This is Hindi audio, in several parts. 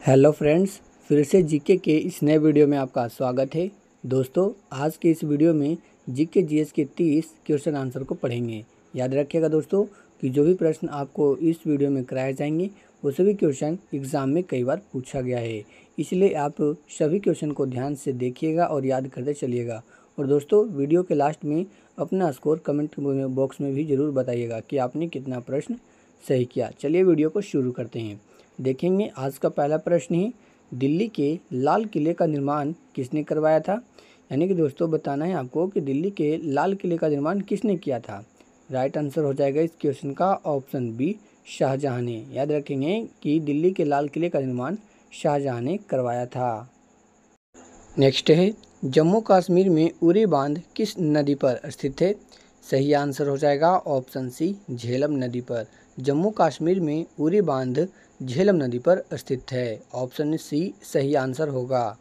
हेलो फ्रेंड्स, फिर से जीके के इस नए वीडियो में आपका स्वागत है। दोस्तों, आज के इस वीडियो में जीके जीएस के 30 क्वेश्चन आंसर को पढ़ेंगे। याद रखिएगा दोस्तों कि जो भी प्रश्न आपको इस वीडियो में कराए जाएंगे वो सभी क्वेश्चन एग्ज़ाम में कई बार पूछा गया है, इसलिए आप सभी क्वेश्चन को ध्यान से देखिएगा और याद करते चलिएगा। और दोस्तों, वीडियो के लास्ट में अपना स्कोर कमेंट बॉक्स में भी ज़रूर बताइएगा कि आपने कितना प्रश्न सही किया। चलिए वीडियो को शुरू करते हैं। देखेंगे आज का पहला प्रश्न है, दिल्ली के लाल किले का निर्माण किसने करवाया था। यानी कि दोस्तों बताना है आपको कि दिल्ली के लाल किले का निर्माण किसने किया था। राइट आंसर हो जाएगा इस क्वेश्चन का ऑप्शन बी, शाहजहां ने। याद रखेंगे कि दिल्ली के लाल किले का निर्माण शाहजहां ने करवाया था। नेक्स्ट है, जम्मू कश्मीर में उरी बांध किस नदी पर स्थित है। सही आंसर हो जाएगा ऑप्शन सी, झेलम नदी पर। जम्मू कश्मीर में उरी बांध झेलम नदी पर स्थित है। ऑप्शन सी सही आंसर होगा।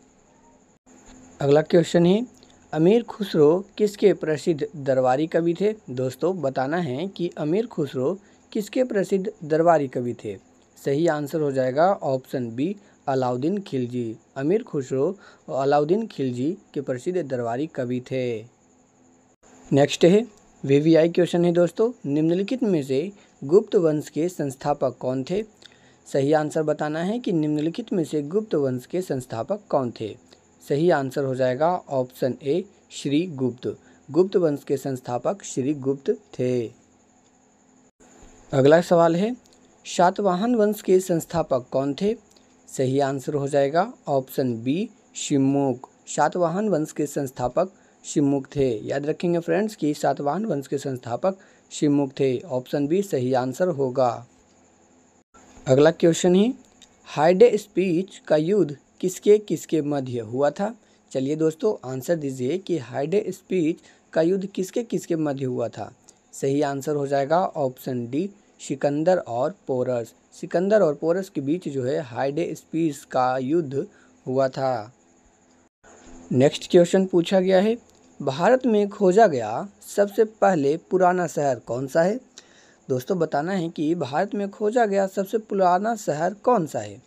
अगला क्वेश्चन है, अमीर खुसरो किसके प्रसिद्ध दरबारी कवि थे। दोस्तों बताना है कि अमीर खुसरो किसके प्रसिद्ध दरबारी कवि थे। सही आंसर हो जाएगा ऑप्शन बी, अलाउद्दीन खिलजी। अमीर खुसरो और अलाउद्दीन खिलजी के प्रसिद्ध दरबारी कवि थे। नेक्स्ट है, वीवीआई क्वेश्चन है दोस्तों, निम्नलिखित में से गुप्त वंश के संस्थापक कौन थे। सही आंसर बताना है कि निम्नलिखित में से गुप्त वंश के संस्थापक कौन थे। सही आंसर हो जाएगा ऑप्शन ए, श्री गुप्त। गुप्त वंश के संस्थापक श्री गुप्त थे। अगला सवाल है, सातवाहन वंश के संस्थापक कौन थे। सही आंसर हो जाएगा ऑप्शन बी, शिवमुख। सातवाहन वंश के संस्थापक शिवमुख थे। याद रखेंगे फ्रेंड्स कि सातवाहन वंश के संस्थापक शिवमुख थे। ऑप्शन बी सही आंसर होगा। अगला क्वेश्चन है, हाइडे स्पीच का युद्ध किसके किसके मध्य हुआ था। चलिए दोस्तों आंसर दीजिए कि हाइडे स्पीच का युद्ध किसके किसके मध्य हुआ था। सही आंसर हो जाएगा ऑप्शन डी, सिकंदर और पोरस। सिकंदर और पोरस के बीच जो है हाइडे स्पीच का युद्ध हुआ था। नेक्स्ट क्वेश्चन पूछा गया है, भारत में खोजा गया सबसे पहले पुराना शहर कौन सा है। दोस्तों बताना है कि भारत में खोजा गया सबसे पुराना शहर कौन सा है।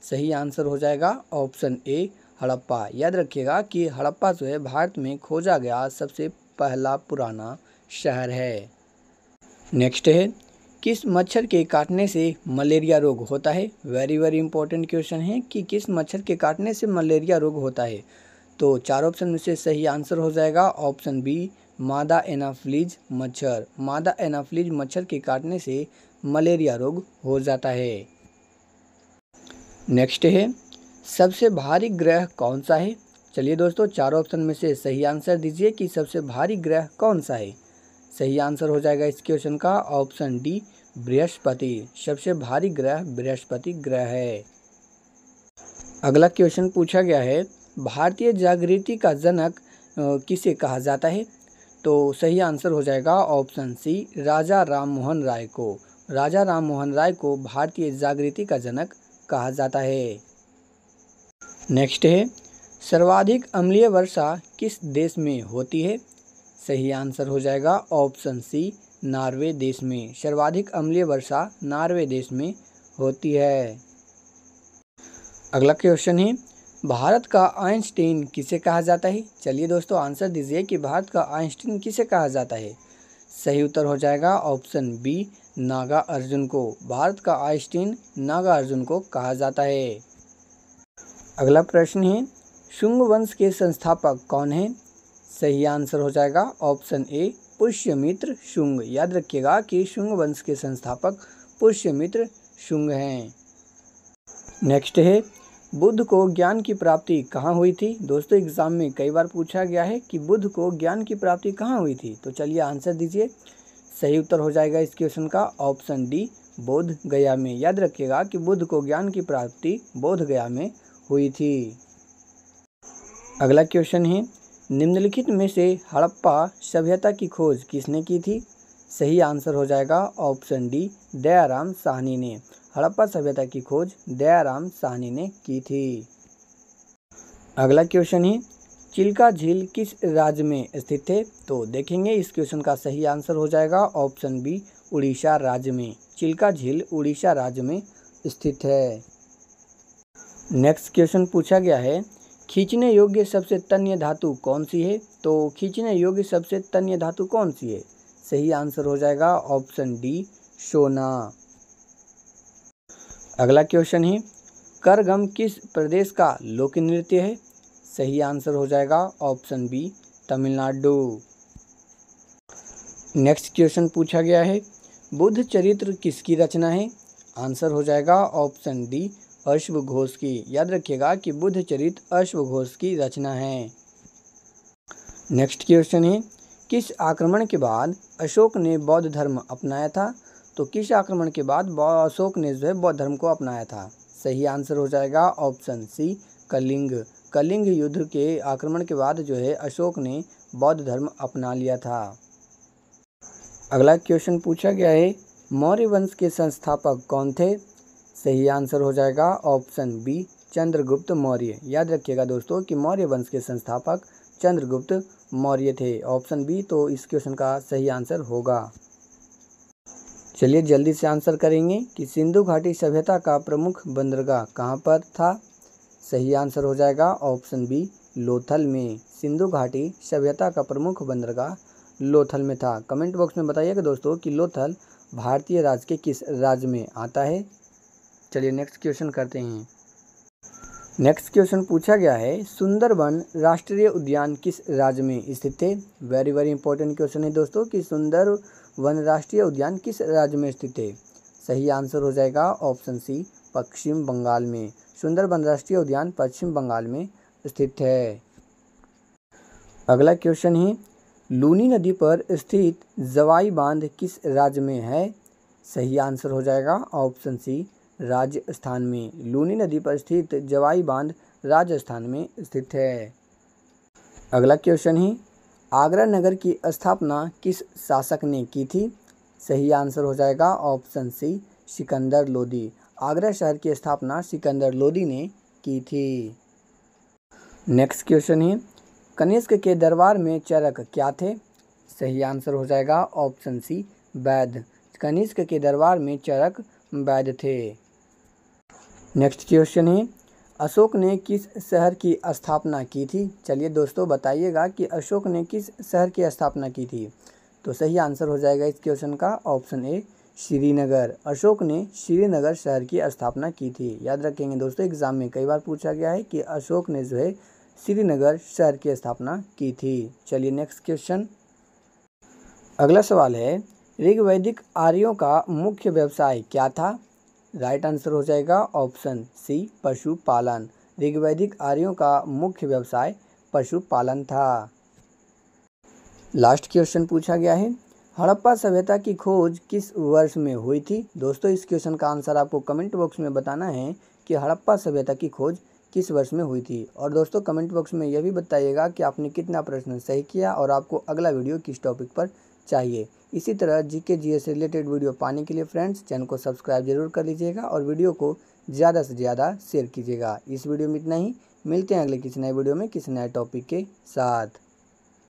सही आंसर हो जाएगा ऑप्शन ए, हड़प्पा। याद रखिएगा कि हड़प्पा जो है भारत में खोजा गया सबसे पहला पुराना शहर है। नेक्स्ट है, किस मच्छर के काटने से मलेरिया रोग होता है। वेरी वेरी इंपॉर्टेंट क्वेश्चन है कि किस मच्छर के काटने से मलेरिया रोग होता है। तो चार ऑप्शन में से सही आंसर हो जाएगा ऑप्शन बी, मादा एनाफ्लीज मच्छर। मादा एनाफ्लीज मच्छर के काटने से मलेरिया रोग हो जाता है। नेक्स्ट है, सबसे भारी ग्रह कौन सा है। चलिए दोस्तों चार ऑप्शन में से सही आंसर दीजिए कि सबसे भारी ग्रह कौन सा है। सही आंसर हो जाएगा इस क्वेश्चन का ऑप्शन डी, बृहस्पति। सबसे भारी ग्रह बृहस्पति ग्रह है। अगला क्वेश्चन पूछा गया है, भारतीय जागृति का जनक किसे कहा जाता है। तो सही आंसर हो जाएगा ऑप्शन सी, राजा राम मोहन राय को। राजा राम मोहन राय को भारतीय जागृति का जनक कहा जाता है। नेक्स्ट है, सर्वाधिक अम्लीय वर्षा किस देश में होती है। सही आंसर हो जाएगा ऑप्शन सी, नॉर्वे देश में। सर्वाधिक अम्लीय वर्षा नॉर्वे देश में होती है। अगला क्वेश्चन है, भारत का आइंस्टीन किसे कहा जाता है। चलिए दोस्तों आंसर दीजिए कि भारत का आइंस्टीन किसे कहा जाता है। सही उत्तर हो जाएगा ऑप्शन बी, नागा अर्जुन को। भारत का आइंस्टीन नागा अर्जुन को कहा जाता है। अगला प्रश्न है, शुंग वंश के संस्थापक कौन है। सही आंसर हो जाएगा ऑप्शन ए, पुष्यमित्र शुंग। याद रखिएगा कि शुंग वंश के संस्थापक पुष्यमित्र शुंग हैं। नेक्स्ट है, बुद्ध को ज्ञान की प्राप्ति कहाँ हुई थी। दोस्तों एग्जाम में कई बार पूछा गया है कि बुद्ध को ज्ञान की प्राप्ति कहाँ हुई थी। तो चलिए आंसर दीजिए। सही उत्तर हो जाएगा इस क्वेश्चन का ऑप्शन डी, बोध गया में। याद रखिएगा कि बुद्ध को ज्ञान की प्राप्ति बोध गया में हुई थी। अगला क्वेश्चन है, निम्नलिखित में से हड़प्पा सभ्यता की खोज किसने की थी। सही आंसर हो जाएगा ऑप्शन डी, दयाराम साहनी ने। हड़प्पा सभ्यता की खोज दयाराम साहनी ने की थी। अगला क्वेश्चन है, चिल्का झील किस राज्य में स्थित है। तो देखेंगे इस क्वेश्चन का सही आंसर हो जाएगा ऑप्शन बी, उड़ीसा राज्य में। चिल्का झील उड़ीसा राज्य में स्थित है। नेक्स्ट क्वेश्चन पूछा गया है, खींचने योग्य सबसे तन्य धातु कौन सी है। तो खींचने योग्य सबसे तन्य धातु कौन सी है। सही आंसर हो जाएगा ऑप्शन डी, सोना। अगला क्वेश्चन है, करगम किस प्रदेश का लोक नृत्य है। सही आंसर हो जाएगा option B, Tamil Nadu. Next question पूछा गया है, बुद्ध चरित्र किसकी रचना है। आंसर हो जाएगा ऑप्शन डी, अश्व घोष की। याद रखिएगा कि बुद्ध चरित्र अश्व घोष की रचना है। नेक्स्ट क्वेश्चन है, किस आक्रमण के बाद अशोक ने बौद्ध धर्म अपनाया था। तो किस आक्रमण के बाद अशोक ने जो है बौद्ध धर्म को अपनाया था। सही आंसर हो जाएगा ऑप्शन सी, कलिंग। कलिंग युद्ध के आक्रमण के बाद जो है अशोक ने बौद्ध धर्म अपना लिया था। अगला क्वेश्चन पूछा गया है, मौर्य वंश के संस्थापक कौन थे। सही आंसर हो जाएगा ऑप्शन बी, चंद्रगुप्त मौर्य। याद रखिएगा दोस्तों कि मौर्य वंश के संस्थापक चंद्रगुप्त मौर्य थे। ऑप्शन बी तो इस क्वेश्चन का सही आंसर होगा। चलिए जल्दी से आंसर करेंगे कि सिंधु घाटी सभ्यता का प्रमुख बंदरगाह कहाँ पर था। सही आंसर हो जाएगा ऑप्शन बी, लोथल में। सिंधु घाटी सभ्यता का प्रमुख बंदरगाह लोथल में था। कमेंट बॉक्स में बताइएगा दोस्तों कि लोथल भारतीय राज्य के किस राज्य में आता है। चलिए नेक्स्ट क्वेश्चन करते हैं। नेक्स्ट क्वेश्चन पूछा गया है, सुंदरवन राष्ट्रीय उद्यान किस राज्य में स्थित है। वेरी वेरी इंपॉर्टेंट क्वेश्चन है दोस्तों कि सुंदरवन राष्ट्रीय उद्यान किस राज्य में स्थित है। सही आंसर हो जाएगा ऑप्शन सी, पश्चिम बंगाल में। सुंदरवन राष्ट्रीय उद्यान पश्चिम बंगाल में स्थित है। अगला क्वेश्चन है, लूनी नदी पर स्थित जवाई बांध किस राज्य में है। सही आंसर हो जाएगा ऑप्शन सी, राजस्थान में। लूनी नदी पर स्थित जवाई बांध राजस्थान में स्थित है। अगला क्वेश्चन है, आगरा नगर की स्थापना किस शासक ने की थी। सही आंसर हो जाएगा ऑप्शन सी, सिकंदर लोदी। आगरा शहर की स्थापना सिकंदर लोदी ने की थी। नेक्स्ट क्वेश्चन है, कनिष्क के दरबार में चरक क्या थे। सही आंसर हो जाएगा ऑप्शन सी, वैद्य। कनिष्क के दरबार में चरक वैद्य थे। नेक्स्ट क्वेश्चन है, अशोक ने किस शहर की स्थापना की थी। चलिए दोस्तों बताइएगा कि अशोक ने किस शहर की स्थापना की थी। तो सही आंसर हो जाएगा इस क्वेश्चन का ऑप्शन ए, श्रीनगर। अशोक ने श्रीनगर शहर की स्थापना की थी। याद रखेंगे दोस्तों, एग्जाम में कई बार पूछा गया है कि अशोक ने जो है श्रीनगर शहर की स्थापना की थी। चलिए नेक्स्ट क्वेश्चन। अगला सवाल है, ऋग्वैदिक आर्यों का मुख्य व्यवसाय क्या था। राइट आंसर हो जाएगा ऑप्शन सी, पशुपालन। ऋग्वैदिक आर्यों का मुख्य व्यवसाय पशुपालन था। लास्ट क्वेश्चन पूछा गया है, हड़प्पा सभ्यता की खोज किस वर्ष में हुई थी। दोस्तों इस क्वेश्चन का आंसर आपको कमेंट बॉक्स में बताना है कि हड़प्पा सभ्यता की खोज किस वर्ष में हुई थी। और दोस्तों कमेंट बॉक्स में यह भी बताइएगा कि आपने कितना प्रश्न सही किया और आपको अगला वीडियो किस टॉपिक पर चाहिए। इसी तरह जीके जीएस से रिलेटेड वीडियो पाने के लिए फ्रेंड्स चैनल को सब्सक्राइब जरूर कर लीजिएगा और वीडियो को ज़्यादा से ज़्यादा शेयर कीजिएगा। इस वीडियो में इतना ही, मिलते हैं अगले किसी नए वीडियो में किसी नए टॉपिक के साथ।